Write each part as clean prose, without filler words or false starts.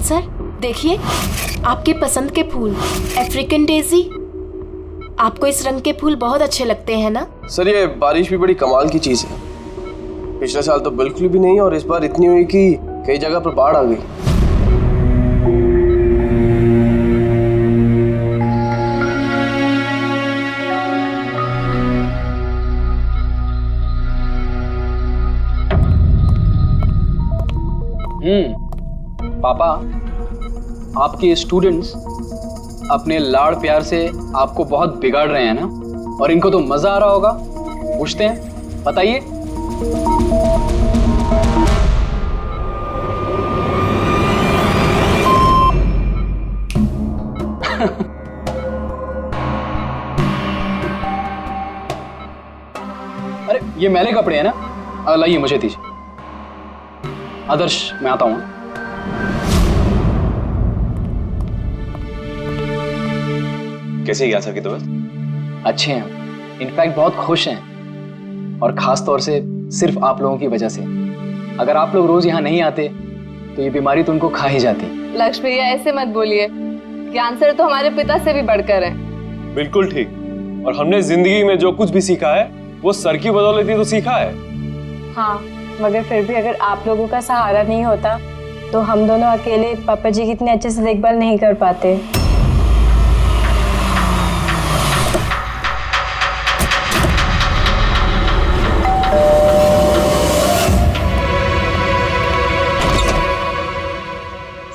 Sir देखिए, आपके पसंद के फूल, अफ्रीकन डेजी। आपको इस रंग के फूल बहुत अच्छे लगते हैं ना? सर ये बारिश भी बड़ी कमाल की चीज है। पिछले साल तो बिल्कुल भी नहीं और इस बार इतनी हुई कि कई जगह पर बाढ़ आ गई। पापा, आपके स्टूडेंट्स अपने लाड़ प्यार से आपको बहुत बिगाड़ रहे हैं ना, और इनको तो मजा आ रहा होगा। पूछते हैं, बताइए। अरे ये मैले कपड़े हैं ना, लाइए मुझे दीजिए। आदर्श, मैं आता हूं। कैसे है ज्ञान सर की तबीयत? अच्छे हैं, इनफैक्ट बहुत खुश हैं, और खास तौर से सिर्फ आप लोगों की वजह से। अगर आप लोग रोज यहाँ नहीं आते तो ये बीमारी तो उनको खा ही जाती। लक्ष्मी भैया ऐसे मत बोलिए, ज्ञान सर तो हमारे पिता से भी बढ़कर हैं। बिल्कुल ठीक। और हमने जिंदगी में जो कुछ भी सीखा है वो सर की बदौलत ही तो सीखा है। हाँ, मगर फिर भी अगर आप लोगों का सहारा नहीं होता तो हम दोनों अकेले पापा जी की इतने अच्छे से देखभाल नहीं कर पाते।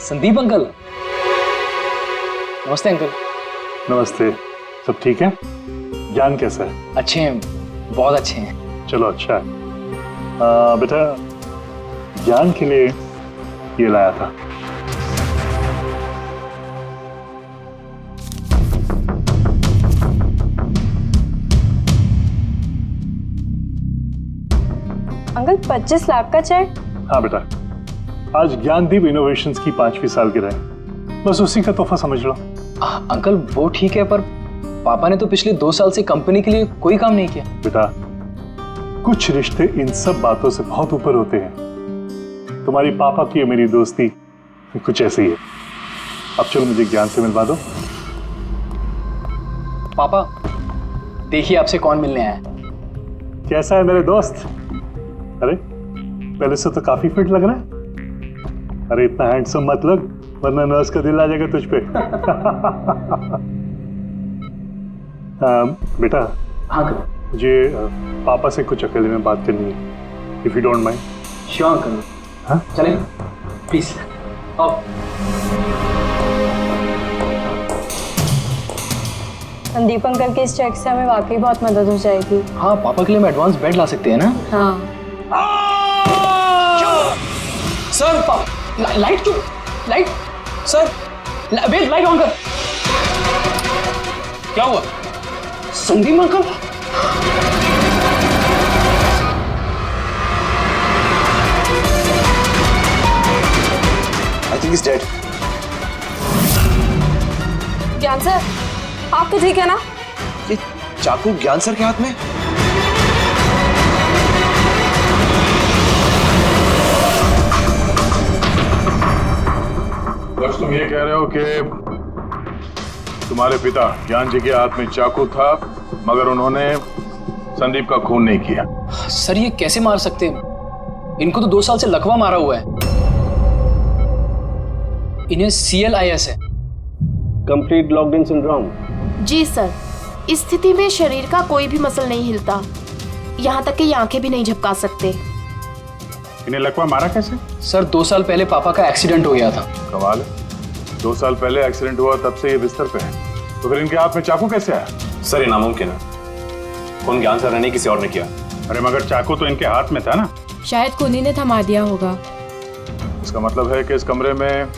संदीप अंकल। नमस्ते अंकल। नमस्ते। सब ठीक है? ज्ञान कैसा है? अच्छे हैं, बहुत अच्छे हैं। चलो अच्छा है। बेटा, ज्ञान के लिए ये लाया था। अंकल 25 लाख का चेक? हाँ बेटा, आज ज्ञानदीप इनोवेशंस की 5वीं सालगिरह है, बस उसी का तोहफा समझ लो। अंकल वो ठीक है, पर पापा ने तो पिछले 2 साल से कंपनी के लिए कोई काम नहीं किया। बेटा, कुछ रिश्ते इन सब बातों से बहुत ऊपर होते हैं। तुम्हारी पापा की और मेरी दोस्ती कुछ ऐसी है। अब चलो मुझे ज्ञान से मिलवा दो। पापा देखिए आपसे कौन मिलने आया है। कैसा है मेरे दोस्त? अरे पहले से तो काफी फिट लग रहा है। अरे इतना हैंडसम मत लग, वरना नर्स का दिल आ जाएगा तुझ पे। बेटा। हाँ अंकल। मुझे पापा से कुछ अकेले में बात करनी है, if you don't mind. Sure uncle. हाँ चलें प्लीज। आओ। संदीप अंकल के इस चेक से हमें वाकई बहुत मदद हो जाएगी। हाँ, पापा के लिए हम एडवांस बेड ला सकते हैं ना। हाँ सर, लाइट क्यों? Light sir, wait, light on कर। क्या हुआ? Sandeep uncle. I think he's dead. Gyan sir, आप तो ठीक है ना? ये चाकू ज्ञान सर के हाथ में? बस तुम ये कह रहे हो कि तुम्हारे पिता ज्ञान जी के हाथ में चाकू था, मगर उन्होंने संदीप का खून नहीं किया। सर ये कैसे मार सकते हैं? इनको तो 2 साल से लकवा मारा हुआ है। इन्हें CLIS है, कंप्लीट लॉक्ड इन सिंड्रोम। जी सर, इस स्थिति में शरीर का कोई भी मसल नहीं हिलता, यहाँ तक कि आंखें भी नहीं झपका सकते। इन्हें लकवा मारा कैसे? सर 2 साल पहले पापा का एक्सीडेंट हो गया था। कमाल है, 2 साल पहले एक्सीडेंट हुआ तब से ये बिस्तर पे है, तो फिर इनके हाथ में चाकू कैसे आया? सर ये नामुमकिन है, खून ज्ञान सर ने नहीं किसी और ने किया। अरे मगर चाकू तो इनके हाथ में था ना। शायद खूनी ने थमा दिया होगा। इसका मतलब है कि इस कमरे में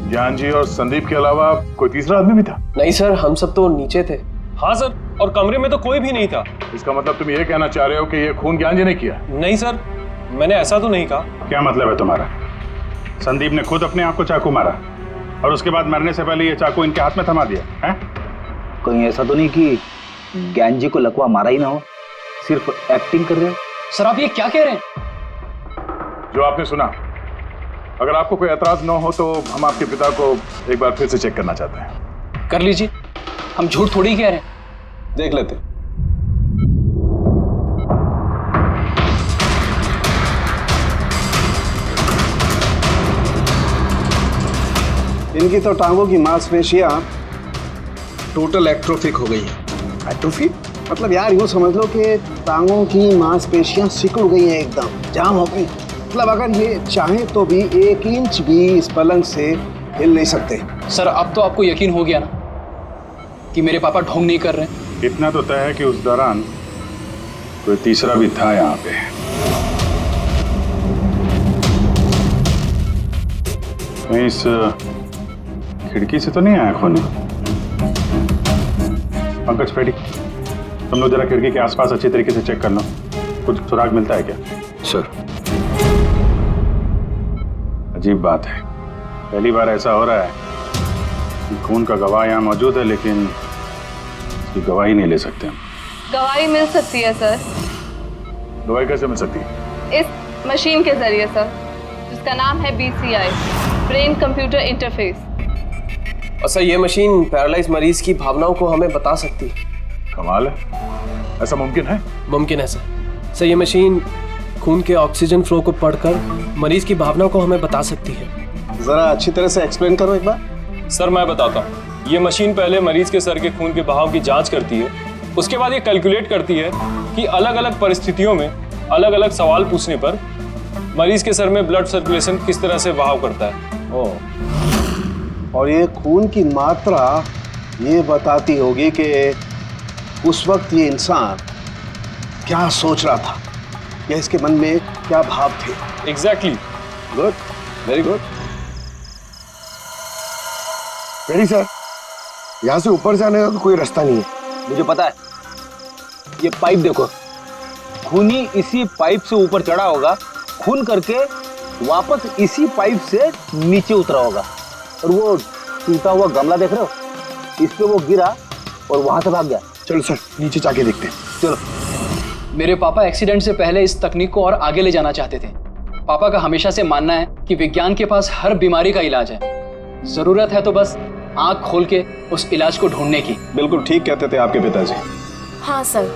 ज्ञान जी और संदीप के अलावा कोई तीसरा आदमी भी था? नहीं सर, हम सब तो नीचे थे। हाँ सर, और कमरे में तो कोई भी नहीं था। इसका मतलब तुम ये कहना चाह रहे हो कि ये खून ज्ञान जी ने किया? नहीं सर, मैंने ऐसा तो नहीं कहा। क्या मतलब है तुम्हारा? संदीप ने खुद अपने आप को चाकू मारा और उसके बाद मरने से पहले ये चाकू इनके हाथ में थमा दिया है? कहीं ऐसा तो नहीं कि ज्ञान जी को लकवा मारा ही ना हो, सिर्फ एक्टिंग कर रहे हो? सर आप ये क्या कह रहे हैं? जो आपने सुना, अगर आपको कोई एतराज न हो तो हम आपके पिता को एक बार फिर से चेक करना चाहते हैं। कर लीजिए, हम झूठ थोड़ी कह रहे हैं। देख लेते। इनकी तो टांगों की मांसपेशियां टोटल एट्रोफिक हो गई है। एट्रोफिक मतलब यार यूँ समझ लो कि टांगों की मांसपेशियां सिकुड़ गई हैं, एकदम जाम हो गई। मतलब अगर ये चाहे तो भी 1 इंच भी इस पलंग से हिल नहीं सकते। सर अब तो आपको यकीन हो गया ना कि मेरे पापा ढोंग नहीं कर रहे हैं। इतना तो तय है कि उस दौरान कोई तीसरा भी था यहाँ पे। कहीं इस खिड़की से तो नहीं आया खून? पंकज पेटी, तुम लोग जरा खिड़की के आसपास अच्छी तरीके से चेक करना, कुछ सुराग मिलता है क्या? सर अजीब बात है, पहली बार ऐसा हो रहा है कि खून का गवाह यहाँ मौजूद है लेकिन इसकी गवाही नहीं ले सकते हम। गवाही मिल सकती है सर, गवाही कैसे मिल सकती है? इस मशीन के जरिए सर, जिसका नाम है BCI, ब्रेन कंप्यूटर इंटरफेस। और सर ये मशीन पैरालाइज मरीज की भावनाओं को हमें बता सकती है। कमाल है, ऐसा मुमकिन है? मुमकिन है सर। सर ये मशीन खून के ऑक्सीजन फ्लो को पढ़कर मरीज की भावनाओं को हमें बता सकती है। जरा अच्छी तरह से एक्सप्लेन करो एक बार। सर मैं बताता हूँ। ये मशीन पहले मरीज के सर के खून के बहाव की जांच करती है, उसके बाद ये कैलकुलेट करती है कि अलग अलग परिस्थितियों में अलग अलग सवाल पूछने पर मरीज के सर में ब्लड सर्कुलेशन किस तरह से बहाव करता है। और ये खून की मात्रा ये बताती होगी कि उस वक्त ये इंसान क्या सोच रहा था या इसके मन में क्या भाव थे। Exactly. Good, very good. Perry sir, यहाँ से ऊपर जाने का तो कोई रास्ता नहीं है। मुझे पता है, ये पाइप देखो, खूनी इसी पाइप से ऊपर चढ़ा होगा, खून करके वापस इसी पाइप से नीचे उतरा होगा। और वो टूटा हुआ गमला देख रहे हो, इस पे वो गिरा और वहां से भाग गया। चलो सर नीचे जाके देखते हैं। चलो। मेरे पापा एक्सीडेंट से पहले इस तकनीक को और आगे ले जाना चाहते थे। पापा का हमेशा से मानना है कि विज्ञान के पास हर बीमारी का इलाज है, जरूरत है तो बस आंख खोल के उस इलाज को ढूंढने की। बिल्कुल ठीक कहते थे आपके पिताजी। हाँ सर,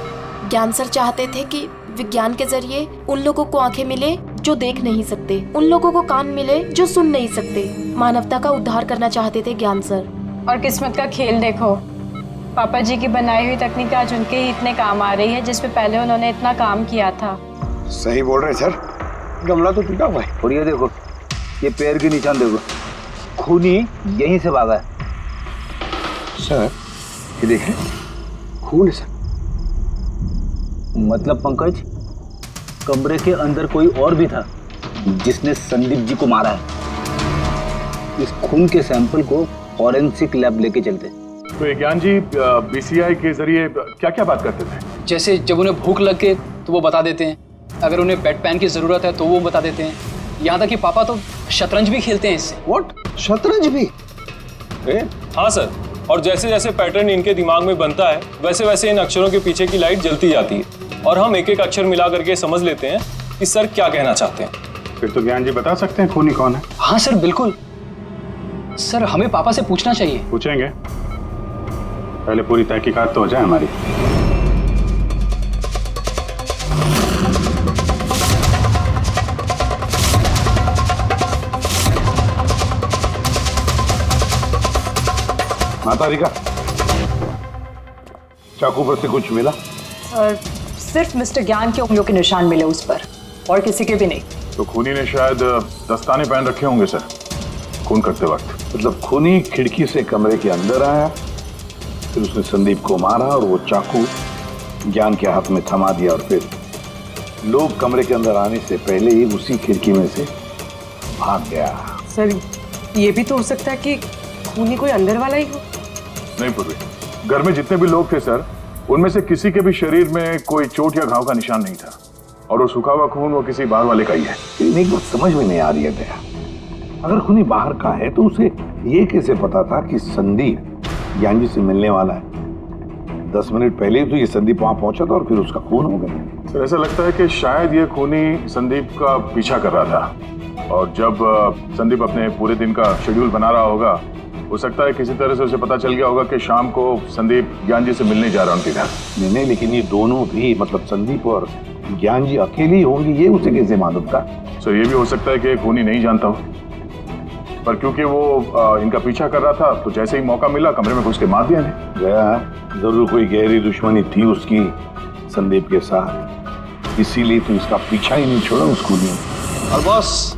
ज्ञान सर चाहते थे कि विज्ञान के जरिए उन लोगों को आंखें मिले जो देख नहीं सकते, उन लोगों को कान मिले जो सुन नहीं सकते। मानवता का उद्धार करना चाहते थे ज्ञान सर। और किस्मत का खेल देखो, पापा जी की बनाई हुई तकनीक आज उनके ही इतने काम आ रही है जिसपे पहले उन्होंने इतना काम किया था। सही बोल रहे सर, गमला तो टूटा हुआ है। और ये देखो, ये पैर के निशान देखो, खूनी यहीं से भागा है। सर ये देखें, खून है सर। मतलब पंकज, कमरे के अंदर कोई और भी था जिसने संदीप जी को मारा है। इस खून के सैंपल को फॉरेंसिक लैब लेके चलते। तो ज्ञान जी BCI के जरिए क्या क्या बात करते थे? जैसे जब उन्हें भूख लग गए तो वो बता देते हैं, अगर उन्हें बेड पैन की जरूरत है तो वो बता देते हैं। यहाँ तक कि पापा तो शतरंज भी खेलते हैं इससे। व्हाट? शतरंज भी? हाँ सर, और जैसे जैसे पैटर्न इनके दिमाग में बनता है वैसे वैसे इन अक्षरों के पीछे की लाइट जलती जाती है और हम एक एक अक्षर मिला करके समझ लेते हैं कि सर क्या कहना चाहते हैं। फिर तो ज्ञान जी बता सकते हैं खूनी कौन है? हाँ सर बिल्कुल। सर हमें पापा से पूछना चाहिए। पूछेंगे, पहले पूरी तहकीकात तो हो जाए हमारी। माता रिका, चाकू पर से कुछ मिला? और सिर्फ मिस्टर ज्ञान के उंगलियों के निशान मिले उस पर, और किसी के भी नहीं। तो खूनी ने शायद दस्ताने पहन रखे होंगे सर खून करते वक्त। मतलब खूनी खिड़की से कमरे के अंदर आया, फिर उसने संदीप को मारा और वो चाकू ज्ञान के हाथ में थमा दिया और फिर लोग कमरे के अंदर आने से पहले ही उसी खिड़की में से भाग गया। सर ये भी तो हो सकता है कि खूनी कोई अंदर वाला ही हो। नहीं पूर्वी, घर में जितने भी लोग थे सर, उनमें से किसी के भी शरीर में कोई चोट या घाव का निशान नहीं था, और वो सूखा हुआ खून वो किसी बाहर वाले का ही है। एक बात समझ में नहीं आ रही है दया, अगर खूनी बाहर का है तो उसे ये कैसे पता था कि संदीप ज्ञान जी से मिलने वाला है? 10 मिनट पहले ही तो ये संदीप वहां पहुंचा था और फिर उसका खून हो गया। सर ऐसा लगता है कि शायद ये खूनी संदीप का पीछा कर रहा था और जब संदीप अपने पूरे दिन का शेड्यूल बना रहा होगा, हो सकता है किसी तरह से उसे पता चल गया होगा कि शाम को संदीप ज्ञान जी से मिलने जा रहा है उनके घर। नहीं, लेकिन ये दोनों भी, मतलब संदीप और ज्ञान जी अकेले ही होंगे, ये उसे कैसे मालूम था? सर, ये भी हो सकता है कि खूनी नहीं जानता हो, पर क्योंकि वो इनका पीछा कर रहा था तो जैसे ही मौका मिला कमरे में घुस के मार दिया गया। जरूर कोई गहरी दुश्मनी थी उसकी संदीप के साथ, इसीलिए तो इसका पीछा ही नहीं छोड़ा उस खूनी ने। और बॉस,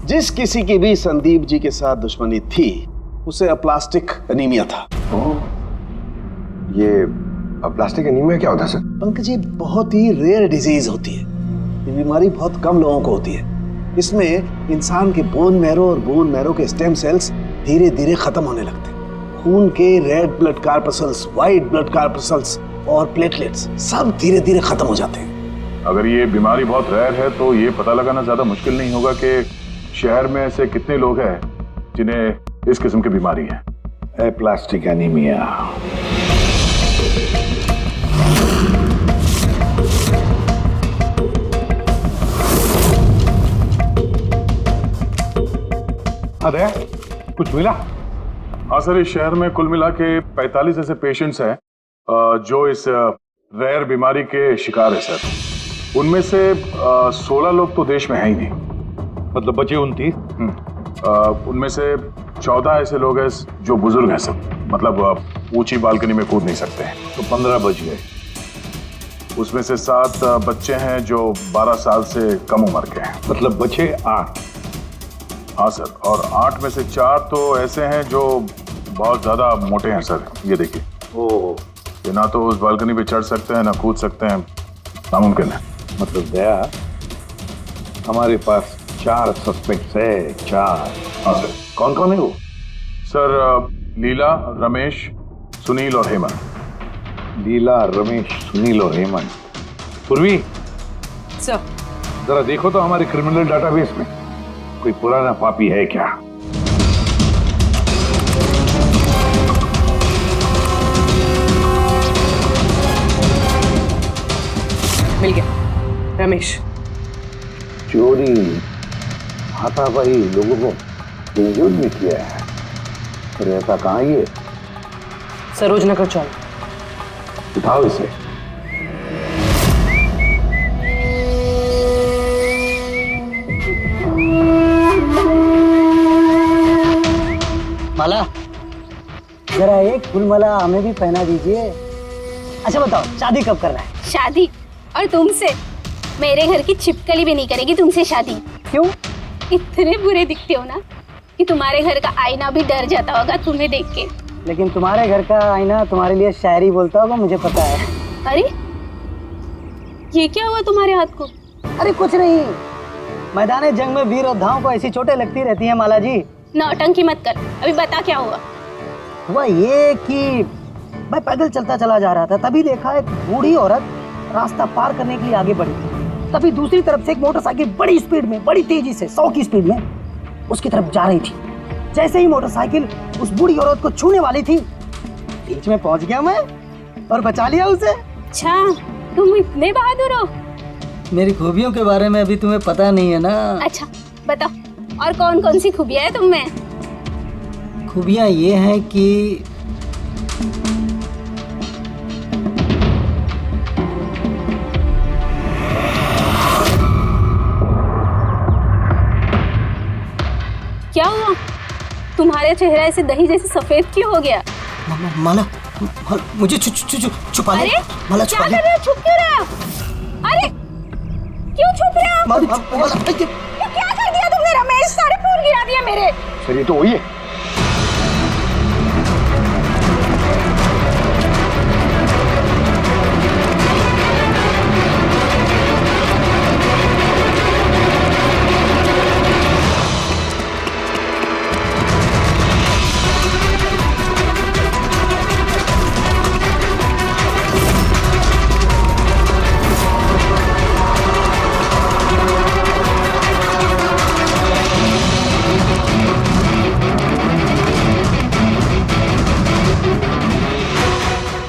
जिस किसी की भी संदीप जी के साथ दुश्मनी थी उसे अप्लास्टिक एनीमिया था। ये अप्लास्टिक एनीमिया क्या होता है सर? पंकज, ये बहुत ही रेयर डिजीज होती है। ये बीमारी बहुत कम लोगों को होती है। इसमें इंसान के बोन मैरो और बोन मैरो के स्टेम सेल्स धीरे धीरे खत्म होने लगते हैं। खून के red blood corpuscles, white blood corpuscles और प्लेटलेट्स सब धीरे धीरे खत्म हो जाते हैं। अगर ये बीमारी बहुत रेयर है तो ये पता लगाना ज्यादा मुश्किल नहीं होगा कि शहर में ऐसे कितने लोग हैं जिन्हें इस किस्म की बीमारी है। Aplastic anaemia. अरे कुछ मिला? हाँ सर, इस शहर में कुल मिला के 45 ऐसे पेशेंट्स हैं जो इस रेयर बीमारी के शिकार है सर। उनमें से 16 लोग तो देश में है ही नहीं, मतलब बचे 29। उनमें से 14 ऐसे लोग हैं जो बुजुर्ग हैं सर, मतलब ऊंची बालकनी में कूद नहीं सकते हैं। तो 15 बच गए। उसमें से 7 बच्चे हैं जो 12 साल से कम उम्र के हैं, मतलब बचे 8। हाँ सर, और 8 में से 4 तो ऐसे हैं जो बहुत ज्यादा मोटे हैं सर। ये देखिए, ये ना तो उस बालकनी पे चढ़ सकते हैं ना कूद सकते हैं, नामुमकिन है। मतलब दया, हमारे पास 4 सस्पेक्ट्स है। 4? हाँ सर। कौन कौन है वो? सर, लीला, रमेश, सुनील और हेमंत। लीला, रमेश, सुनील और हेमंत। पूर्वी सर, जरा देखो तो हमारे क्रिमिनल डाटाबेस में कोई पुराना पापी है क्या? मिल गया। रमेश। चोरी, हाथापाई, लोगों को इंजर्ड भी किया है। पर ऐसा कहाँ ये? सरोजनगर चौक। उठाओ इसे। माला, जरा एक फूल माला हमें भी पहना दीजिए। अच्छा बताओ, शादी कब करना है? शादी? और तुमसे? मेरे घर की छिपकली भी नहीं करेगी तुमसे शादी। क्यों? इतने बुरे दिखते हो ना कि तुम्हारे घर का आईना भी डर जाता होगा तुम्हें देख के। लेकिन तुम्हारे घर का आईना तुम्हारे लिए शायरी बोलता होगा, मुझे पता है। अरे ये क्या हुआ तुम्हारे हाथ को? अरे कुछ नहीं, मैदान जंग में वीर योद्धाओं को ऐसी चोटें लगती रहती हैं माला जी। नौटंकी मत कर, अभी बता क्या हुआ। हुआ ये कि मैं पैदल चलता चला जा रहा था, तभी देखा एक बूढ़ी औरत रास्ता पार करने के लिए आगे बढ़ी थी। तभी दूसरी तरफ से एक मोटरसाइकिल बड़ी स्पीड में, बड़ी तेजी से 100 की स्पीड में उसकी तरफ जा रही थी। जैसे ही मोटरसाइकिल उस बूढ़ी औरत को छूने वाली थी, बीच में पहुंच गया मैं और बचा लिया उसे। अच्छा, तुम इतने बहादुर हो। मेरी खूबियों के बारे में अभी तुम्हें पता नहीं है ना। अच्छा बताओ, और कौन कौन सी खूबियां है तुम में? खूबियां ये हैं कि क्या हुआ? तुम्हारे चेहरा ऐसे दही जैसे सफेद क्यों हो गया? माला, मुझे छुपा ले। अरे माला, क्या कर रहे हो? छुप क्यों रहे हो? अरे क्यों छुप रहे हो? क्या कर दिया तुमने रमेश? सारे फूल गिरा दिया मेरे। सर ये तो वही है।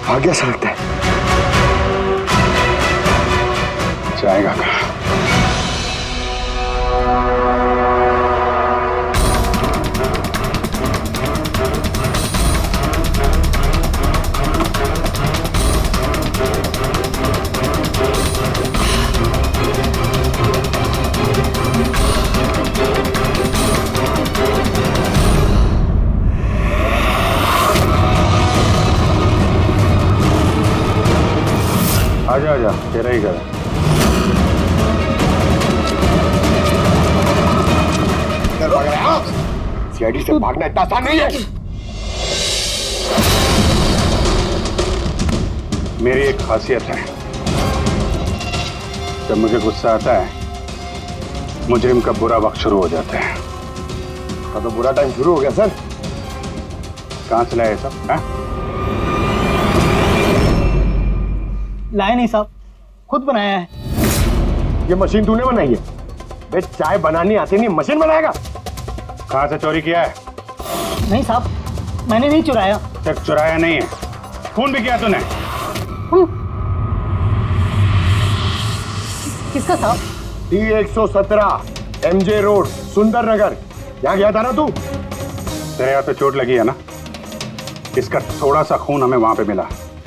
भाग्य से लगता है जाएगा कहाँ? तेरा ही घर है। सीआईडी से भागना इतना आसान नहीं है। मेरी एक खासियत है, जब मुझे गुस्सा आता है मुजरिम का बुरा वक्त शुरू हो जाता है। तो बुरा टाइम शुरू हो गया सर। कहाँ से लाए सब? लाए नहीं साहब, खुद बनाया है। ये मशीन तूने बनाई है? बे चाय बनानी आती नहीं, मशीन बनाएगा? कहाँ से चोरी किया है? नहीं साहब, मैंने नहीं चुराया। सिर्फ चुराया नहीं है, खून भी किया तूने। किसका साहब? D117 MJ रोड सुंदर नगर, यहाँ गया था ना तू? तेरे हाथ पे चोट लगी है ना, इसका थोड़ा सा खून हमें वहां पे मिला।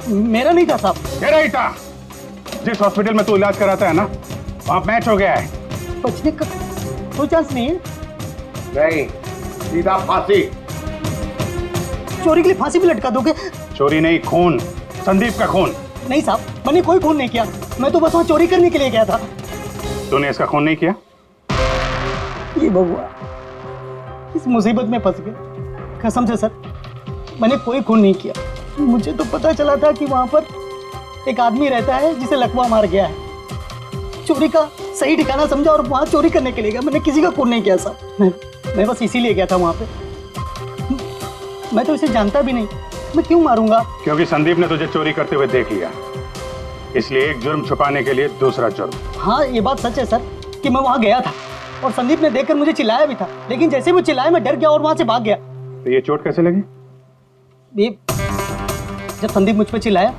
मेरा नहीं था साहब। तेरा ही था। जिस हॉस्पिटल में तू इलाज कराता है ना, वहां मैच हो गया है। बचने का कोई चांस नहीं है। नहीं, सीधा फांसी। चोरी के लिए फांसी भी लटका दोगे? चोरी नहीं, खून, संदीप का खून। नहीं साहब, मैंने कोई खून नहीं किया, मैं तो बस वहाँ चोरी करने के लिए गया था। तूने इसका खून नहीं किया? ये बबुआ इस मुसीबत में फंस गए। कसम से सर, मैंने कोई खून नहीं किया। मुझे तो पता चला था कि वहाँ पर एक आदमी रहता है जिसे लकवा मार गया है। चोरी का सही ठिकाना समझा और वहाँ चोरी करने के लिए गया। मैंने किसी का खून नहीं किया साहब, मैं बस इसीलिए गया था वहाँ पे। मैं तो इसे जानता भी नहीं, मैं क्यों मारूंगा? क्योंकि संदीप ने तुझे चोरी करते हुए देख लिया, इसलिए एक जुर्म छुपाने के लिए दूसरा जुर्म। हाँ, ये बात सच है सर कि मैं वहाँ गया था और संदीप ने देखकर मुझे चिल्लाया भी था, लेकिन जैसे वो चिल्लाया मैं डर गया और वहाँ से भाग गया। तो ये चोट कैसे लगी? ये जब संदीप मुझ पर चिल्लाया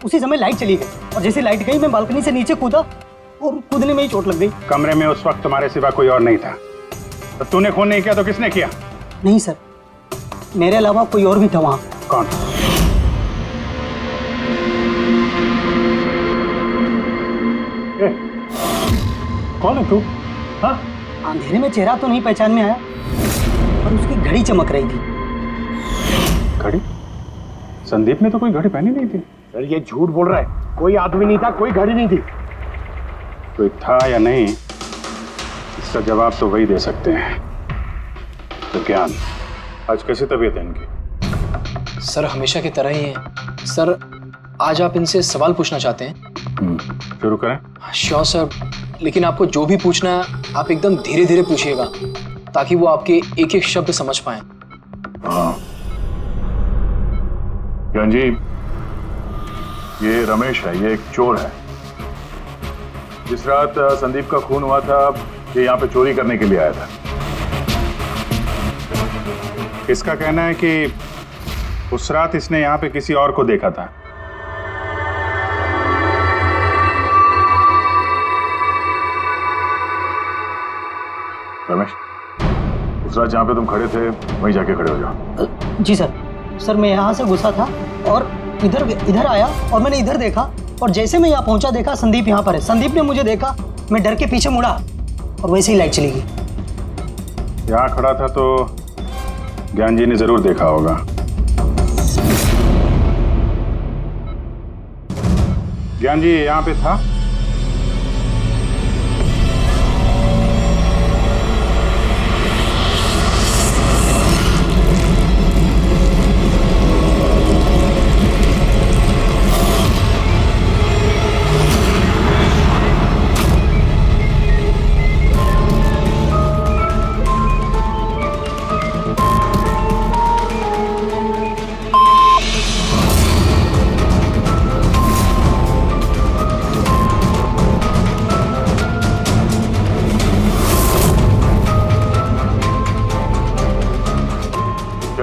उसी समय लाइट चली गई और जैसे लाइट गई मैं बालकनी से नीचे कूदा और कूदने में ही चोट लग गई। कमरे में उस वक्त तुम्हारे सिवा कोई और नहीं था, तो तूने खून नहीं किया तो किसने किया? नहीं सर, मेरे अलावा कोई और भी था वहाँ। कौन? कौन है तू? हाँ? अंधेरे में चेहरा तो नहीं पहचान में आया, पर उसकी घड़ी चमक रही थी। घड़ी? संदीप ने तो कोई घड़ी पहनी नहीं थी। सर ये झूठ बोल रहा है, कोई आदमी नहीं था, कोई घड़ी नहीं थी। कोई था या नहीं, इसका जवाब तो वही दे सकते हैं। तो ज्ञान, आज कैसी तबीयत है इनकी? सर हमेशा की तरह ही है। सर आज आप इनसे सवाल पूछना चाहते हैं? शुरू करें। श्योर सर, लेकिन आपको जो भी पूछना है आप एकदम धीरे धीरे पूछिएगा ताकि वो आपके एक एक शब्द समझ पाए। हाँ ज्ञान जी, ये रमेश है, ये एक चोर है। जिस रात संदीप का खून हुआ था ये यहाँ पे चोरी करने के लिए आया था। इसका कहना है कि उस रात इसने यहाँ पे किसी और को देखा था। रमेश, उस रात जहाँ पे तुम खड़े थे वहीं जाके खड़े हो जाओ। जी सर। सर मैं यहाँ से घुसा था और इधर आया और मैंने इधर देखा और जैसे मैं यहाँ पहुँचा देखा संदीप यहाँ पर है। संदीप ने मुझे देखा, मैं डर के पीछे मुड़ा और वैसे ही लाइट चली गई। यहाँ खड़ा था तो ज्ञान जी ने जरूर देखा होगा। ज्ञान जी यहाँ पे था?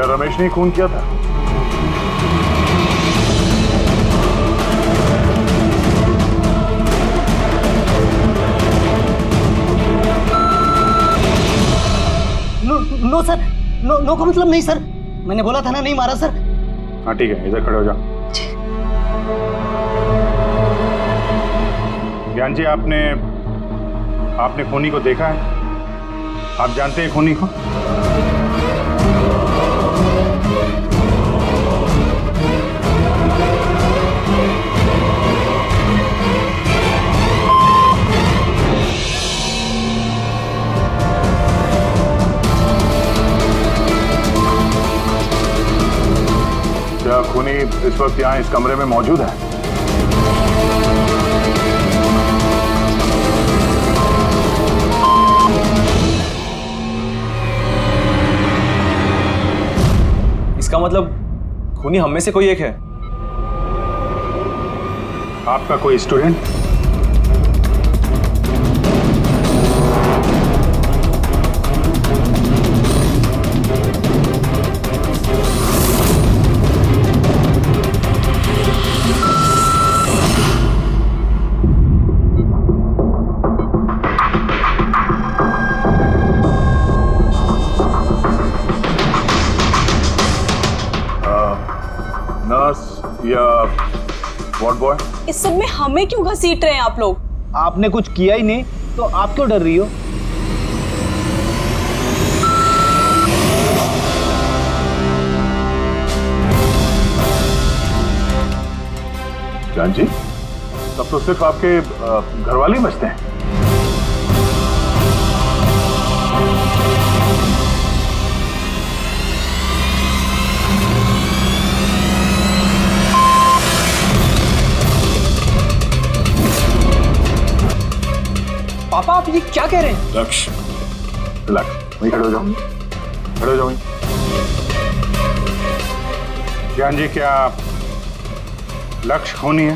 रमेश ने खून किया था? नो सर, नो का मतलब नहीं सर, मैंने बोला था ना नहीं मारा सर। हाँ ठीक है, इधर खड़े हो जाओ। ज्ञान जी, आपने खूनी को देखा है? आप जानते हैं खूनी को? इस वक्त यहाँ इस कमरे में मौजूद है? इसका मतलब खूनी हम में से कोई एक है। आपका कोई स्टूडेंट? या वार्ड बॉय? इस सब में हमें क्यों घसीट रहे हैं आप लोग? आपने कुछ किया ही नहीं तो आप क्यों डर रही हो? जान जी, तब तो सिर्फ आपके घर वाले ही बचते हैं। पापा आप ये क्या कह रहे हैं? लक्ष्य, रिलैक्स, वहीं खड़े हो जाओ, खड़े हो जाओ वहीं। ज्ञान जी, क्या लक्ष्य खूनी है?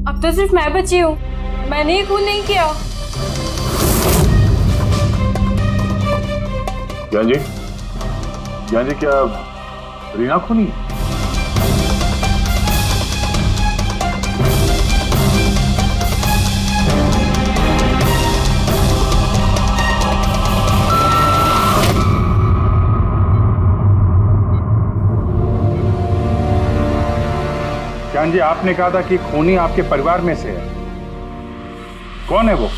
अब तो सिर्फ मैं बची हूँ, मैंने ही खून नहीं किया। ज्ञान जी, क्या रीना खूनी है? ज्ञान जी, आपने कहा था कि खूनी आपके परिवार में से है। कौन है वो?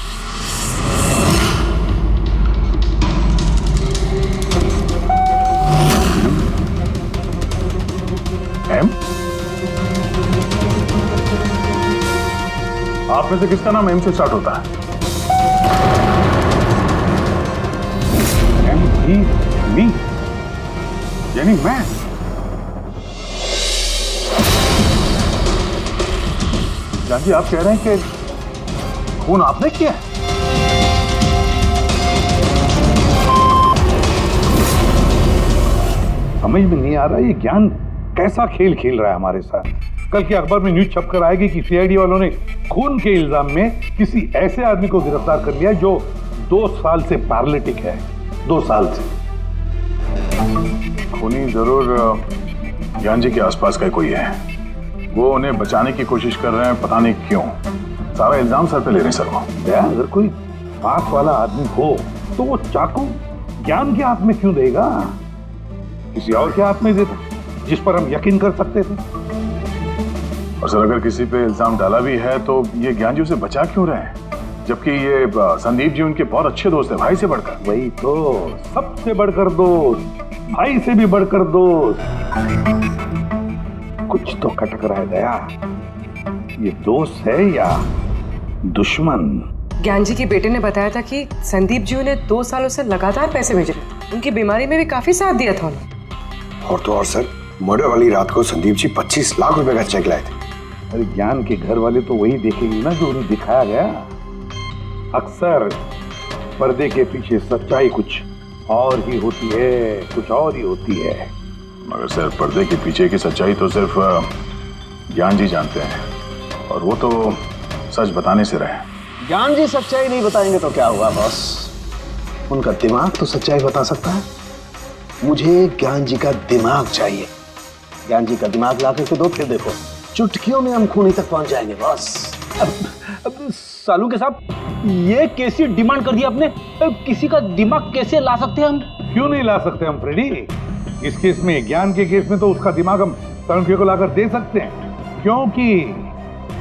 आप में से किसका नाम एम से स्टार्ट होता है? एम ही मी, यानी मैं। जान जी, आप कह रहे हैं कि खून आपने किया? समझ में नहीं आ रहा ये ज्ञान कैसा खेल खेल रहा है हमारे साथ। कल के अखबार में न्यूज छपकर आएगी कि सीआईडी वालों ने खून के इल्जाम में किसी ऐसे आदमी को गिरफ्तार कर लिया जो 2 साल से पैरालिटिक है। 2 साल से। खूनी जरूर ज्ञान जी के आसपास का कोई है। वो उन्हें बचाने की कोशिश कर रहे हैं, पता नहीं क्यों। सारा इल्जाम सर पे ले रहे हैं सर वो। अगर कोई पास वाला आदमी हो तो वो चाकू ज्ञान के हाथ में क्यों देगा? किसी और के हाथ में देता जिस पर हम यकीन कर सकते थे। और सर, अगर किसी पे इल्जाम डाला भी है तो ये ज्ञान जी उसे बचा क्यों रहे हैं? जबकि ये संदीप जी उनके बहुत अच्छे दोस्त हैं, भाई से बढ़कर। वही तो, सबसे बढ़कर दोस्त, भाई से भी बढ़कर दोस्त। कुछ तो खटक रहा है दया। ये दोस्त है या दुश्मन? ज्ञान जी के बेटे ने बताया था कि संदीप जी उन्हें 2 सालों से लगातार पैसे भेज रहे थे। उनकी बीमारी में भी काफी साथ दिया था उन्होंने। और तो और सर, मर्डर वाली रात को संदीप जी 25 लाख रुपए का चेक लाए थे। अरे ज्ञान के घर वाले तो वही देखेंगे ना जो उन्हें दिखाया गया। अक्सर पर्दे के पीछे सच्चाई कुछ और ही होती है, कुछ और ही होती है। मगर सर, पर्दे के पीछे की सच्चाई तो सिर्फ ज्ञान जी जानते हैं, और वो तो सच बताने से रहे। ज्ञान जी सच्चाई नहीं बताएंगे तो क्या हुआ बॉस? उनका दिमाग तो सच्चाई बता सकता है। मुझे ज्ञान जी का दिमाग चाहिए। ज्ञान जी का दिमाग ला करके दो, फिर देखो चुटकियों में हम खूनी तक पहुंच जाएंगे बॉस। अब सालू के साहब, ये कैसी डिमांड कर दी आपने? किसी का दिमाग कैसे ला सकते हैं हम? क्यों नहीं ला सकते हम फ्रेडी? इस केस में, ज्ञान के केस में तो उसका दिमाग हम तनुखे को लाकर दे सकते हैं, क्योंकि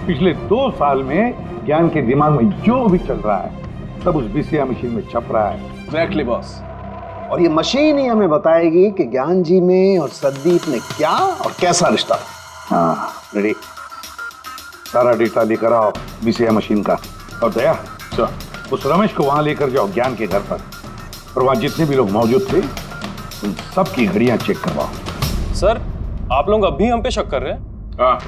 पिछले 2 साल में ज्ञान के दिमाग में जो भी चल रहा है सब उस बीसीआर मशीन में छप रहा है। Exactly boss. और ये मशीन ही हमें बताएगी कि ज्ञान जी में और संदीप में क्या और कैसा रिश्ता है। हाँ रेडी, सारा डेटा लेकर आओ बीसीआई मशीन का। और दया सर, उस रमेश को वहां लेकर जाओ ज्ञान के घर पर, और वहां जितने भी लोग मौजूद थे उन सबकी घड़ियां चेक करवाओ। सर, आप लोग अब भी हम पे शक कर रहे हैं? हाँ,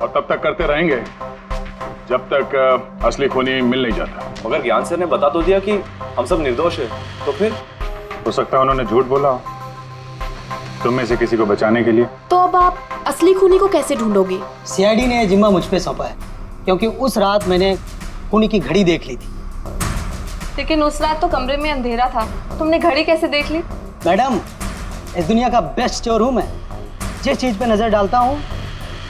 और तब तक करते रहेंगे जब तक असली खूनी मिल नहीं जाता। मगर ज्ञान सर ने बता तो दिया कि हम सब निर्दोष है, तो फिर? हो सकता है उन्होंने झूठ बोला हो तुम में से किसी को बचाने के लिए। तो अब आप असली खूनी को कैसे ढूंढोगे? सीआईडी ने जिम्मा मुझ पे सौंपा है, क्योंकि उस रात मैंने खूनी की घड़ी देख ली थी। लेकिन उस रात तो कमरे में अंधेरा था, तुमने घड़ी कैसे देख ली? मैडम, इस दुनिया का बेस्ट चोर हूँ मैं। जिस चीज पे नजर डालता हूँ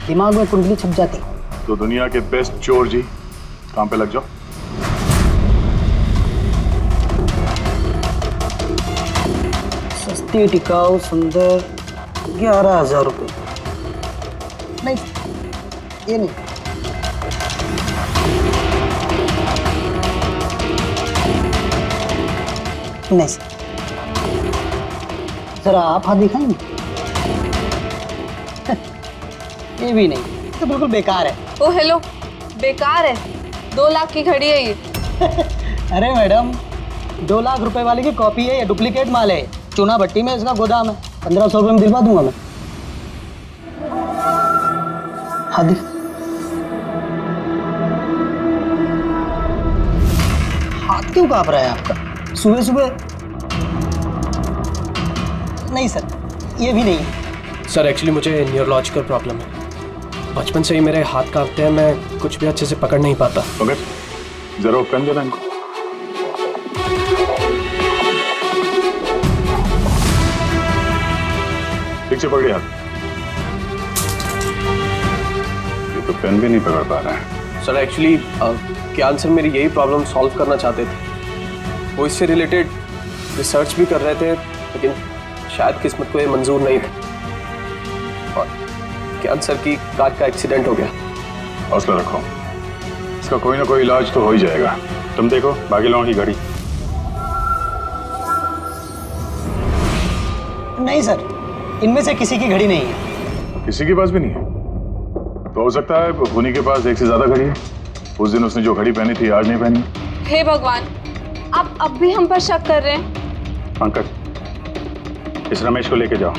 दिमाग में कुंडली छप जाती है। तो दुनिया के बेस्ट चोर जी काम पे लग जाओ। सस्ती टिकाऊ सुंदर 11,000 रुपये। नहीं, ये नहीं। नहीं सर, जरा आप हाथ दिखाएंगे? ये भी नहीं, तो बिल्कुल बेकार है। ओ हेलो, बेकार है? 2 लाख की घड़ी है ये। अरे मैडम, 2 लाख रुपए वाली की कॉपी है, ये डुप्लीकेट माल है। चूना भट्टी में इसका गोदाम है। 1500 रुपये में दिलवा दूंगा मैं। हाँ दिख। हाथ क्यों कांप रहा है आपका सुबह सुबह? नहीं सर, ये भी नहीं है। सर, एक्चुअली मुझे न्यूरोलॉजिकल प्रॉब्लम है। बचपन से ही मेरे हाथ कांपते हैं, मैं कुछ भी अच्छे से पकड़ नहीं पाता। मगर जरा पेन देना इनको। ठीक से पकड़िए हाथ। ये तो पेन भी नहीं पकड़ पा रहा है। सर, एक्चुअली ज्ञान सर मेरी यही प्रॉब्लम सॉल्व करना चाहते थे। वो इससे रिलेटेड रिसर्च भी कर रहे थे, लेकिन शायद किस्मत को ये मंजूर नहीं था और ज्ञान सर की कार का एक्सीडेंट हो गया। हौसला रखो, इसका कोई ना कोई इलाज तो हो ही जाएगा। तुम देखो बाकी लोगों की घड़ी। नहीं सर, इनमें से किसी की घड़ी नहीं है। किसी के पास भी नहीं है? तो हो सकता है खूनी के पास एक से ज्यादा घड़ी है। उस दिन उसने जो घड़ी पहनी थी आज नहीं पहनी। हे भगवान, आप अब भी हम पर शक कर रहे हैं? पंकज, इस रमेश को लेके जाओ।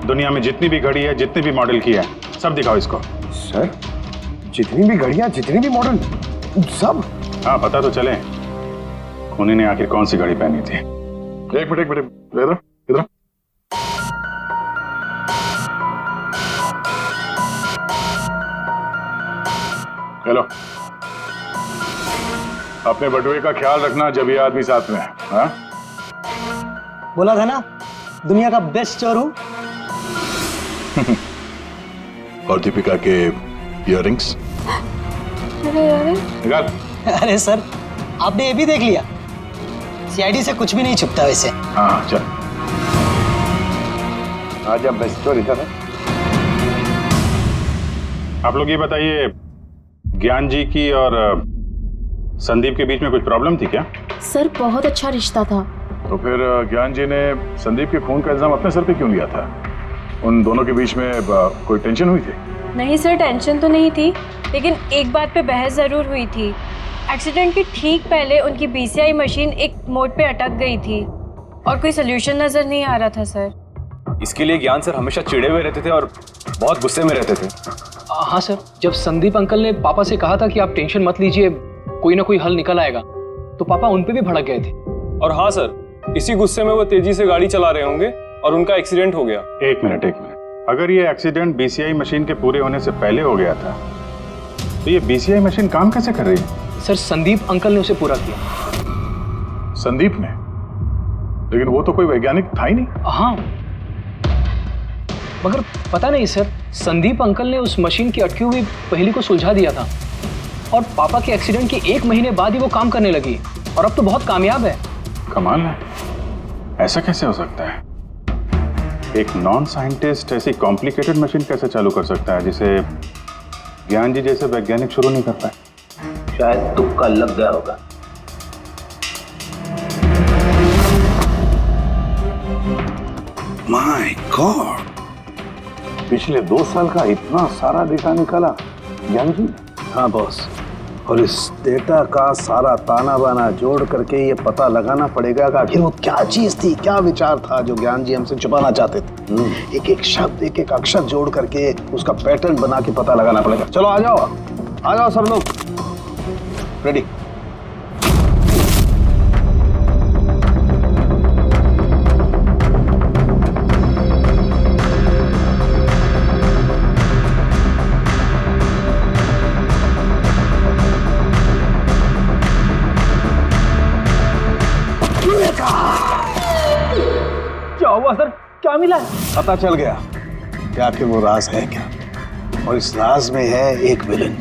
दुनिया में जितनी भी घड़ी है, जितनी भी मॉडल की है, सब दिखाओ इसको। सर, जितनी भी घड़ियां, जितनी भी मॉडल, सब? हाँ, पता तो चले खूनी ने आखिर कौन सी घड़ी पहनी थी। एक मिनट इधर इधर। हेलो, अपने बटुए का ख्याल रखना जब ये आदमी साथ में है। हाँ? बोला था ना, दुनिया का बेस्ट चोर हूँ। और दीपिका के इयररिंग्स निकाल। अरे सर, आपने ये भी देख लिया? सीआईडी से कुछ भी नहीं छुपता वैसे। हाँ चल, आज आप बेस्ट चोर इधर है। आप लोग ये बताइए, ज्ञान जी की और संदीप के बीच में कुछ प्रॉब्लम थी क्या? सर, बहुत अच्छा रिश्ता था। तो फिर ज्ञान जी ने संदीप के खून का इल्जाम अपने सर पे क्यों लिया था? उन दोनों के बीच में कोई टेंशन हुई थी? नहीं सर, टेंशन तो नहीं थी, लेकिन एक बात पे बहस ज़रूर हुई थी। एक्सीडेंट के ठीक पहले उनकी बीसीआई मशीन एक मोड़ पे अटक गई थी और कोई सोल्यूशन नज़र नहीं आ रहा था सर। इसके लिए ज्ञान सर हमेशा चिढ़े हुए रहते थे और बहुत गुस्से में रहते थे। हाँ सर, जब संदीप अंकल ने पापा से कहा था कि आप टेंशन मत लीजिए, कोई ना कोई हल निकल आएगा, तो पापा उन पे भी भड़क गए थे। और हाँ सर, इसी गुस्से में वो तेजी से गाड़ी चला रहे होंगे और उनका एक्सीडेंट हो गया। एक मिनट, अगर ये एक्सीडेंट बीसीआई मशीन के पूरे होने से पहले हो गया था, तो ये बीसीआई मशीन काम कैसे कर रही है? सर, संदीप अंकल ने उसे पूरा किया। संदीप ने? लेकिन वो तो कोई वैज्ञानिक था ही नहीं। हाँ, मगर पता नहीं सर, संदीप अंकल ने उस मशीन की अटकी हुई पहेली को सुलझा दिया था और पापा के एक्सीडेंट के 1 महीने बाद ही वो काम करने लगी और अब तो बहुत कामयाब है। कमाल है, ऐसा कैसे हो सकता है? एक नॉन साइंटिस्ट ऐसी कॉम्प्लिकेटेड मशीन कैसे चालू कर सकता है जिसे ज्ञान जी जैसे वैज्ञानिक शुरू नहीं कर पाए? शायद तुक्का लग गया होगा। माय गॉड, पिछले 2 साल का इतना सारा डेटा निकाला ज्ञान जी? हाँ बॉस, और इस डेटा का सारा ताना बाना जोड़ करके ये पता लगाना पड़ेगा कि आखिर वो क्या चीज थी, क्या विचार था जो ज्ञान जी हमसे छुपाना चाहते थे। एक एक शब्द, एक एक अक्षर जोड़ करके उसका पैटर्न बना के पता लगाना पड़ेगा। चलो आ जाओ सब लोग, रेडी। क्या हुआ सर, क्या मिला? पता चल गया कि आखिर वो राज है क्या, और इस राज में है एक विलन।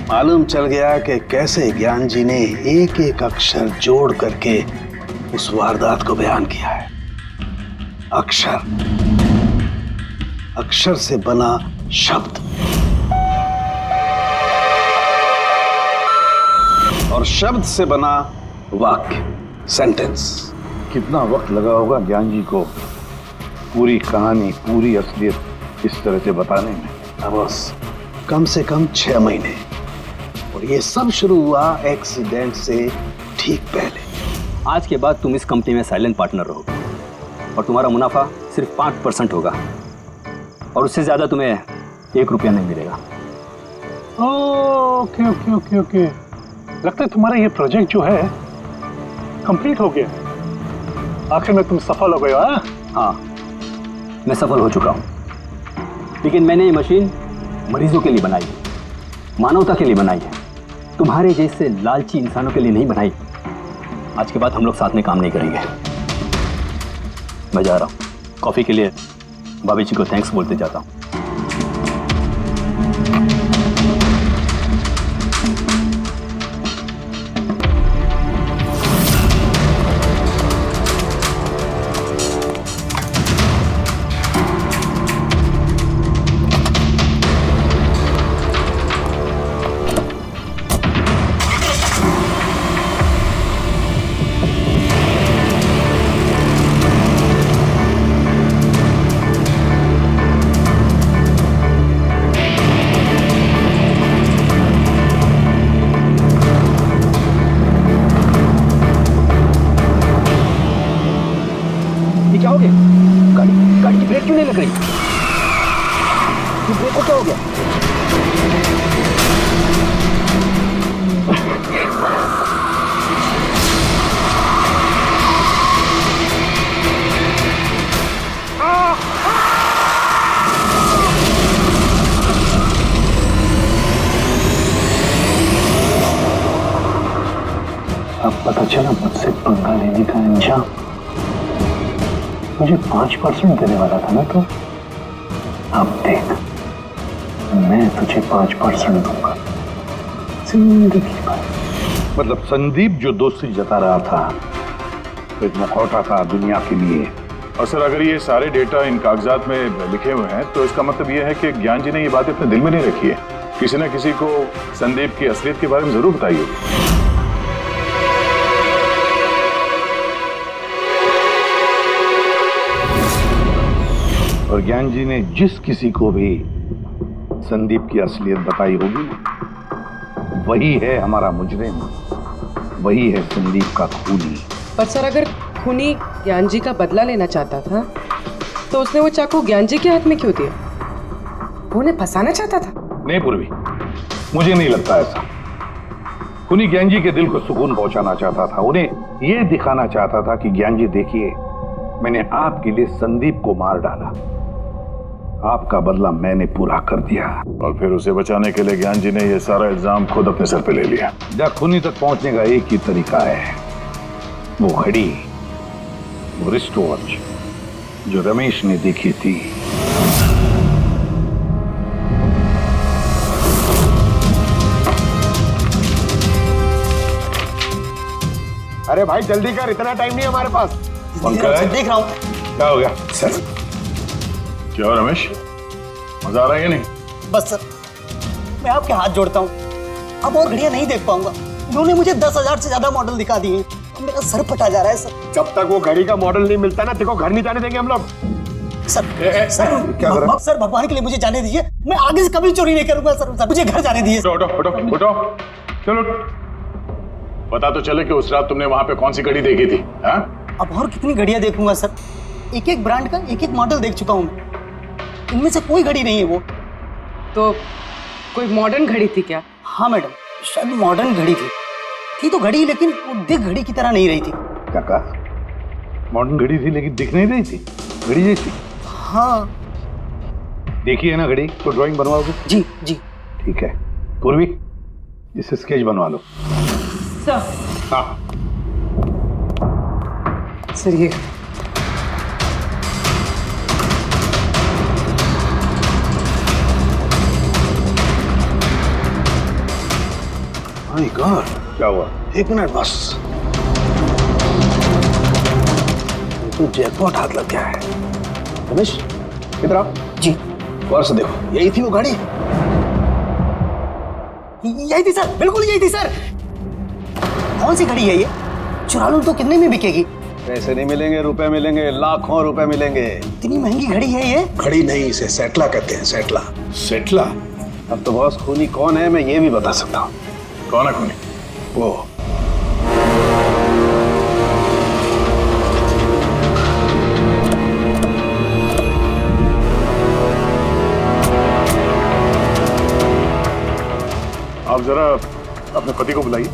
मालूम चल गया कि कैसे ज्ञान जी ने एक एक अक्षर जोड़ करके उस वारदात को बयान किया है। अक्षर से बना शब्द और शब्द से बना वाक्य, सेंटेंस। कितना वक्त लगा होगा ज्ञान जी को पूरी कहानी, पूरी असलियत इस तरह से बताने में? बस कम से कम 6 महीने, और ये सब शुरू हुआ एक्सीडेंट से ठीक पहले। आज के बाद तुम इस कंपनी में साइलेंट पार्टनर रहोगे और तुम्हारा मुनाफा सिर्फ 5% होगा, और उससे ज्यादा तुम्हें 1 रुपया नहीं मिलेगा। ओके ओके ओके ओके, लगता है तुम्हारा ये प्रोजेक्ट जो है कंप्लीट हो गया। आखिर में तुम सफल हो गए हो। हाँ, मैं सफल हो चुका हूँ, लेकिन मैंने ये मशीन मरीजों के लिए बनाई है, मानवता के लिए बनाई है, तुम्हारे जैसे लालची इंसानों के लिए नहीं बनाई। आज के बाद हम लोग साथ में काम नहीं करेंगे। मैं जा रहा हूँ, कॉफी के लिए भाभी जी को थैंक्स बोलते जाता हूँ। क्या हो गया? गाड़ी की ब्रेक क्यों नहीं लग रही? ब्रेक को क्या हो गया? अब पता चला मुझसे पंगा लेने का अंजाम। मुझे 5% देने वाला था ना तो, अब देख मैं तुझे 5% दूंगा जिंदगी भर। मतलब संदीप जो दोस्ती जता रहा था तो एक मुखौटा था दुनिया के लिए। और सर अगर ये सारे डेटा इन कागजात में लिखे हुए हैं तो इसका मतलब ये है कि ज्ञान जी ने ये बात अपने दिल में नहीं रखी है। किसी न किसी को संदीप की असलियत के बारे में जरूर बताई होगी। और ज्ञान जी ने जिस किसी को भी संदीप की असलियत बताई होगी वही है हमारा मुजरिम, वही है संदीप का खूनी। पर सर अगर खूनी ज्ञान जी का बदला लेना चाहता था तो उसने वो चाकू ज्ञान जी के हाथ में क्यों दिया? वो उन्हें फंसाना चाहता था? नहीं पूर्वी, मुझे नहीं लगता ऐसा। खूनी ज्ञान जी के दिल को सुकून पहुंचाना चाहता था, उन्हें यह दिखाना चाहता था कि ज्ञान जी देखिए मैंने आपके लिए संदीप को मार डाला, आपका बदला मैंने पूरा कर दिया। और फिर उसे बचाने के लिए ज्ञान जी ने यह सारा इल्जाम खुद अपने सर पे ले लिया। जब खूनी तक पहुंचने का एक ही तरीका है, वो घड़ी, वो रिस्ट वॉच जो रमेश ने देखी थी। अरे भाई जल्दी कर, इतना टाइम नहीं हमारे पास। देख रहा हूँ। क्या हो गया सर? क्या हो रमेश, मजा आ रहा है या नहीं? बस सर, मैं आपके हाथ जोड़ता हूँ, अब और घड़ियां नहीं देख पाऊंगा। इन्होंने मुझे 10,000 से ज्यादा मॉडल दिखा दिए, मेरा सर फटा जा रहा है सर। जब तक वो घड़ी का मॉडल नहीं मिलता ना, देखो घर नहीं जाने देंगे हम लोग। सर क्या कर रहा है? सर भगवान के लिए मुझे जाने दीजिए, मैं आगे से कभी चोरी नहीं करूंगा सर। मुझे घर जाने दिए। उठो उठो उठो, चलो। पता तो चले कि उस रात तुमने वहां पे कौन सी घड़ी देखी थी? हाँ? अब और कितनी घड़ियां देखूंगा सर? एक एक ब्रांड का एक एक मॉडल देख चुका हूँ मैं। इनमें से कोई घड़ी नहीं है वो। तो कोई मॉडर्न घड़ी थी क्या? हाँ मैडम, शायद मॉडर्न घड़ी थी तो घड़ी, लेकिन वो दिख घड़ी की तरह नहीं रही थी। क्या कहा? मॉडर्न घड़ी थी लेकिन दिख नहीं रही थी, घड़ी जैसी? हाँ। देखी है ना घड़ी, तो ड्राइंग बनवाओगे? जी जी। ठीक है। पूर्वी, इसे स्केच बनवा लो। सर। हाँ सर, ये माय गॉड, क्या हुआ? 1 मिनट बस, तो जैकपॉट हाथ लग गया है। रमेश इधर आओ। जी। पर्स देखो, यही थी वो गाड़ी? यही थी सर, बिल्कुल यही थी सर। कौन सी घड़ी है ये? चुरा लूं तो कितने में बिकेगी? पैसे नहीं मिलेंगे, रुपए मिलेंगे, लाखों रुपए मिलेंगे। इतनी महंगी घड़ी है ये? घड़ी नहीं, इसे सेटला कहते हैं, सेटला। सेटला? अब तो बॉस खूनी कौन है मैं ये भी बता सकता हूँ। कौन है खूनी? वो आप जरा अपने पति को बुलाइए।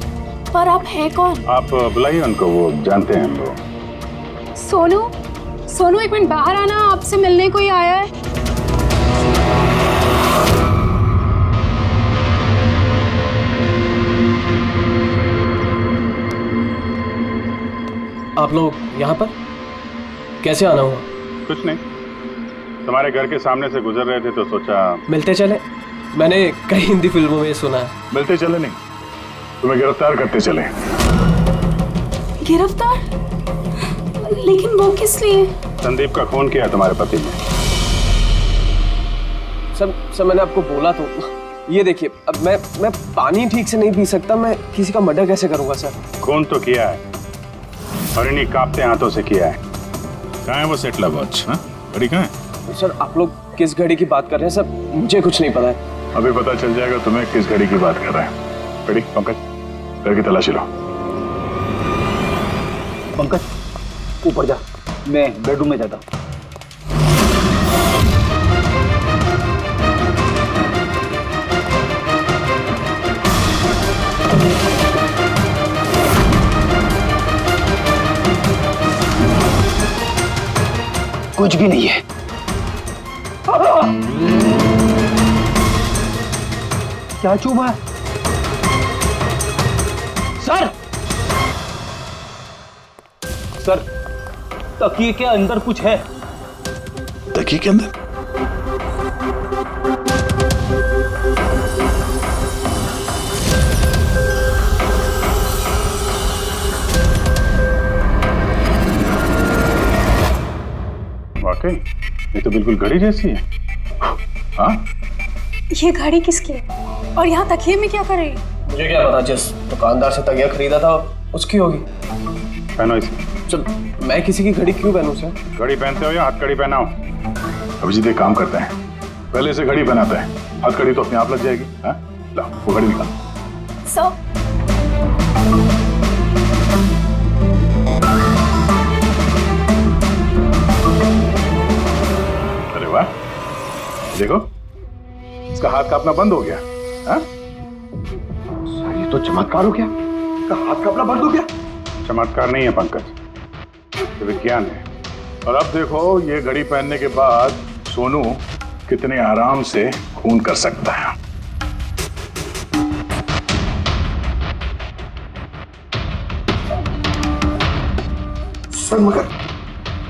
पर आप हैं कौन? आप बुलाइए उनको, वो जानते हैं हम लोग। सोनू एक मिनट बाहर आना, आपसे मिलने कोई आया है। आप लोग यहाँ पर कैसे आना हुआ? कुछ नहीं, तुम्हारे घर के सामने से गुजर रहे थे तो सोचा मिलते चले। मैंने कई हिंदी फिल्मों में सुना है। मिलते चले नहीं, तुम्हें गिरफ्तार करते चले। गिरफ्तार? लेकिन वो किस लिए? संदीप का खून किया तुम्हारे पति ने। सर मैंने आपको बोला तो। ये देखिए, अब मैं पानी ठीक से नहीं पी सकता, मैं किसी का मर्डर कैसे करूंगा सर? खून तो किया है और इन्हीं कांपते हाथों से किया है। कहाँ है वो सेटला वॉच? घड़ी कहाँ है? सर आप लोग किस घड़ी की बात कर रहे हैं सर? मुझे कुछ नहीं पता है। अभी पता चल जाएगा तुम्हें किस घड़ी की बात कर रहे हैं। घड़ी, पंकज घर की तलाशी लो। पंकज ऊपर जा, मैं बेडरूम में जाता हूँ। कुछ भी नहीं है। क्या चुभा? सर सर, तकिए के अंदर कुछ है। तकिए के अंदर? वाकई ये तो बिल्कुल घड़ी जैसी है। हाँ? ये घड़ी किसकी है? और यहाँ तकिए में क्या कर रही है? मुझे क्या पता, जिस दुकानदार से तकिया खरीदा था उसकी होगी। पहनो इसे। चल, मैं किसी की घड़ी क्यों पहनूं सर? घड़ी पहनते हो या हाथ कड़ी पहनाओ? अभिजीत एक काम करते हैं, पहले से घड़ी पहनाते हैं, हाथ कड़ी तो अपने आप लग जाएगी। हाँ? ला वो घड़ी निकाल। सर अरे वाह, देखो इसका हाथ कांपना बंद हो गया। हाँ? ये तो चमत्कार हो गया, इसका हाथ कांपना बंद हो गया। चमत्कार नहीं है पंकज, ये विज्ञान है। और अब देखो ये घड़ी पहनने के बाद सोनू कितने आराम से खून कर सकता है। सर मगर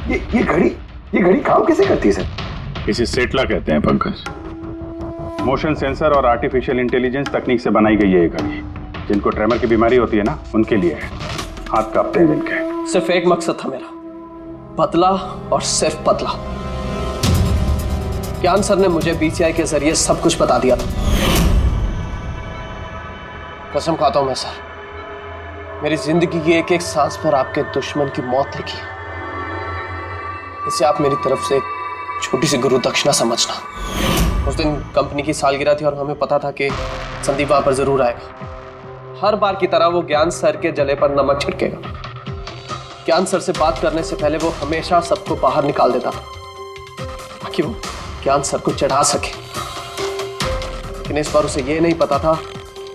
ये घड़ी काम कैसे करती है सर? इसे सेटला कहते हैं पंकज। मोशन सेंसर और आर्टिफिशियल इंटेलिजेंस तकनीक से बनाई गई है ये घड़ी। जिनको ट्रेमर की बीमारी होती है ना, उनके लिए है। हाथ कांपते हैं जिनके। सिर्फ एक मकसद था मेरा, पतला और सिर्फ पतला। ज्ञान सर ने मुझे बीसीआई के जरिए सब कुछ बता दिया था। कसम खाता हूं मैं सर, मेरी जिंदगी की एक एक सांस पर आपके दुश्मन की मौत लिखी है। इसे आप मेरी तरफ से एक छोटी सी गुरु दक्षिणा समझना। उस दिन कंपनी की सालगिरह थी और हमें पता था कि संदीप वहां पर जरूर आएगा। हर बार की तरह वो ज्ञान सर के जले पर नमक छिड़केगा। ज्ञान सर से बात करने से पहले वो हमेशा सबको बाहर निकाल देता ताकि वो ज्ञान सर को चढ़ा सके। लेकिन इस बार उसे ये नहीं पता था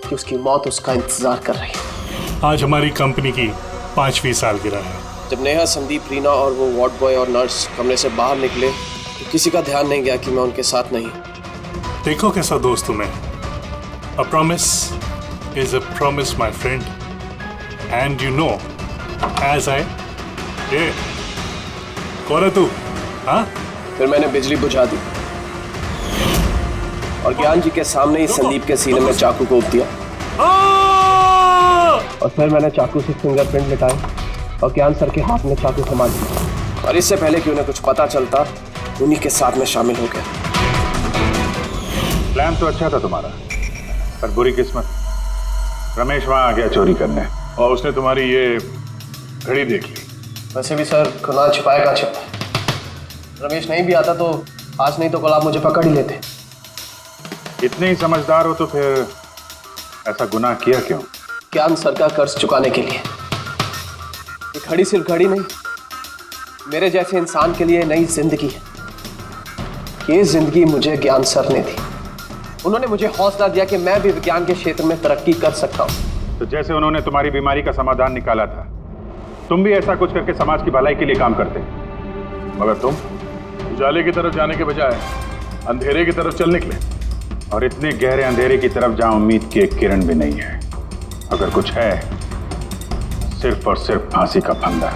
कि उसकी मौत उसका इंतजार कर रही है। आज हमारी कंपनी की 5वीं सालगिरह है। जब नेहा, संदीप, रीना और वो वार्ड बॉय और नर्स कमरे से बाहर निकले तो किसी का ध्यान नहीं गया कि मैं उनके साथ नहीं। देखो कैसा दोस्त हूं मैं। A promise is a promise, my friend. And you know, as I... कौन है तू? हाँ? फिर मैंने बिजली बुझा दी और ज्ञान जी के सामने ही संदीप के सीने में चाकू घोंप दिया। और फिर मैंने चाकू से फिंगरप्रिंट मिटाए और ज्ञान सर के हाथ में चाकू थमा दिया। और इससे पहले कि उन्हें कुछ पता चलता, उन्हीं के साथ में शामिल हो गया। प्लान तो अच्छा था तुम्हारा, पर बुरी किस्मत, रमेश वहां आ गया चोरी करने और उसने तुम्हारी ये घड़ी देख ली। वैसे भी सर, कुणाल छिपाएगा छिपा। रमेश नहीं भी आता तो आज नहीं तो कल आप मुझे पकड़ ही लेते। इतने ही समझदार हो तो फिर ऐसा गुनाह किया क्यों? ज्ञान सर का कर्ज चुकाने के लिए। ये घड़ी सिर्फ घड़ी नहीं, मेरे जैसे इंसान के लिए नई जिंदगी है। ये जिंदगी मुझे ज्ञान सर ने दी। उन्होंने मुझे हौसला दिया कि मैं भी विज्ञान के क्षेत्र में तरक्की कर सकता हूँ। तो जैसे उन्होंने तुम्हारी बीमारी का समाधान निकाला था, तुम भी ऐसा कुछ करके समाज की भलाई के लिए काम करते। मगर तुम उजाले की तरफ जाने के बजाय अंधेरे की तरफ चल निकले, और इतने गहरे अंधेरे की तरफ जहां उम्मीद की एक किरण भी नहीं है। अगर कुछ है, सिर्फ और सिर्फ फांसी का फंदा।